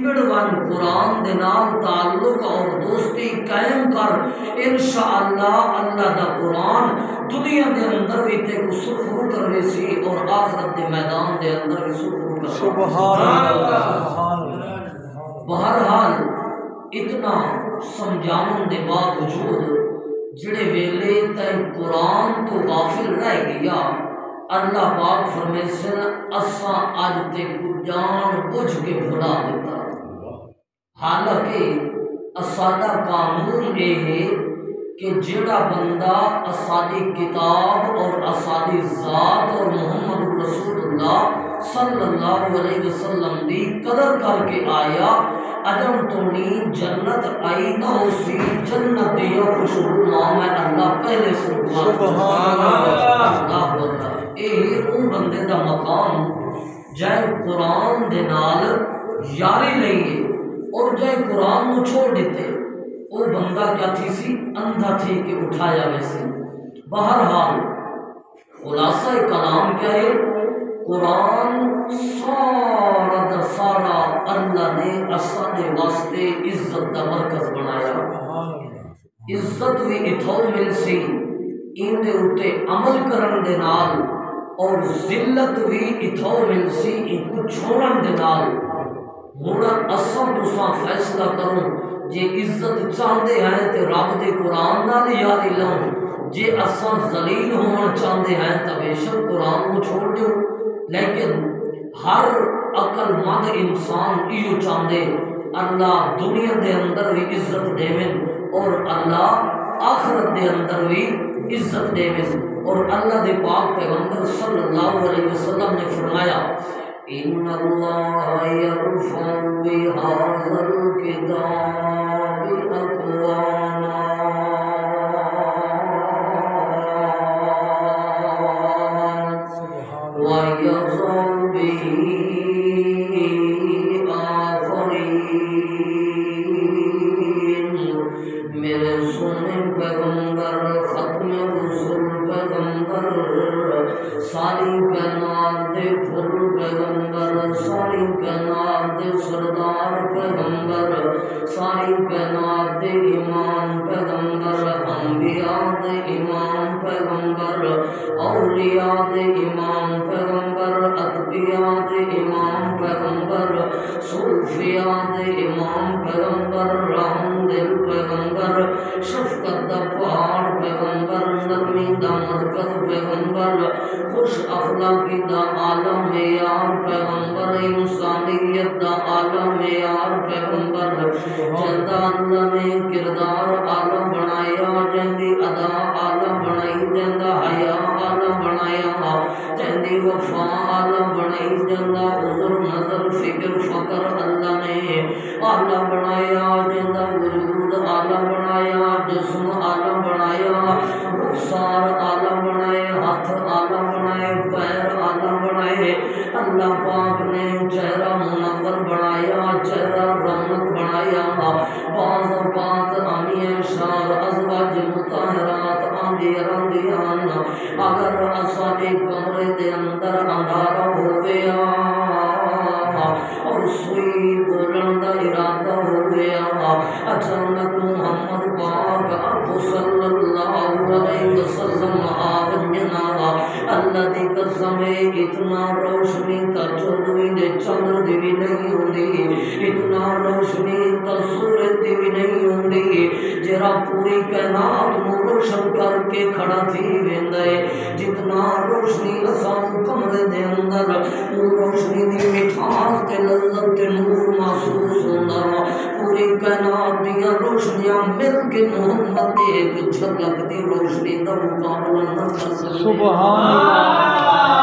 One قرآن دے نال تعلق اور دوستی قائم کر، انشاءاللہ اللہ دا قرآن دنیا دے اندر بھی تے کو سرخرو کرے سی اور آخرت دے میدان دے اندر بھی سرخرو کرے سی۔ سبحان اللہ۔ بہرحال اتنا سمجھاؤن دے باوجود جڑے ویلے تے قرآن تو غافل رہ گیا، اللہ پاک فرمیسن اساں اج تے کو جان بجھ کے بھلا دیتا، حالانکہ اسادہ قانون یہ ہے کہ جڑا بندہ اسادی کتاب اور اسادی ذات اور محمد رسول اللہ صلی اللہ علیہ وسلم دی قدر کر کے آیا، ادم تو نہیں جنت آئی نہ اسی جنت دیو خوشبو نام ہے اللہ پہلے سے سبحان اللہ۔ اے اون بندے دا مقام جائے قرآن دے نال یاری لئیے اور جائے قرآن نو چھوڑ دیتے، وہ بندہ کیا تھی سی اندھا تھی کہ اٹھایا ویسے۔ بہرحال خلاصہ کلام کیا ہے، قرآن سارا دا سارا اللہ نے اسانے واسطے عزت دا مرکز بنایا، عزت بھی اتھو مل سی ان دے اتے عمل کرن دے نال، اور ذلت بھی اتھو مل سی ان کو چھوڑن دے نال۔ ہونا اساں تساں فیصلہ کروں، جے عزت چاہتے ہیں تے رب دے قرآن نال یاری لوں، جے اساں ذلیل ہون چاہتے ہیں تو بے شک قرآن کو چھوڑ دیو۔ لیکن ہر عقل مند انسان ایو چاہتے اللہ دنیا دے اندر بھی عزت دیویں اور اللہ آخرت دے اندر بھی عزت دیویں، اور اللہ دے پاک پیغمبر صلی اللہ علیہ وسلم نے فرمایا ان اللہ یرفع بہذا الکتاب اقواما ویضع بہ آخرین۔ میرے سونے پیغمبر ختم رسول پیغمبر ساری کائنات دے پھر پیغمبر، ساری کائنات دے سردار پیغمبر، ساری کائنات دے امام پیغمبر، انبیاء دے امام پیغمبر، اولیاء دے امام پیغمبر، اتقیاء دے امام پیغمبر، صوفیاء دے امام پیغمبر، رحم دل پیغمبر، شفقت دا پہاڑ پیغمبر، نرمی دا مرکز پیغمبر، خوش اخلاقی دا عالم معیار پیغمبر، انسانیت دا عالم معیار پیغمبر، جندا اللہ نے کردار عالم بنایا، جندی ادا عالم بنائی، جندا حیا عالم بنایا، جندی وفا عالم بنائی، جندا عذر نظر فکر فقر اللہ نے عالم بنایا، جندا وجود عالم بنایا، جسم عالم بنایا، رخسار عالم بنائے، ہاتھ عالم بنائے، پیر عالم بنائے، اللہ پاک نے چہرہ منور بنایا، چہرہ رونق بنایا، بعض اوقات امی شار ازواج مطہرات آندھی رندیان، اگر اساڈے کمرے دے اندر اندھارا ہو گیا اور سوئی بولن دا ارادہ ہو گیا، اچانک محمد پاک آپ صلی اللہ علیہ وسلم آوجنا، اللہ دی قسم اتنا روشنی تا چودویں دے چندر دی بھی نہیں ہوندی، اتنا روشنی تا سورج دی بھی نہیں ہوندی، جرا پوری کائنات نو روشن کر کے کھڑا تھی ویندا ہے، جتنا روشنی اساں کمرے دے اندر او روشنی دی مٹھاس تے لذت تے نور محسوس ہوندا، پوری کائنات دیاں روشنیاں مل کے محمد دے ایک جھلک دی روشنی دا مقابلہ نہ کر سکدے۔ سبحان اللہ۔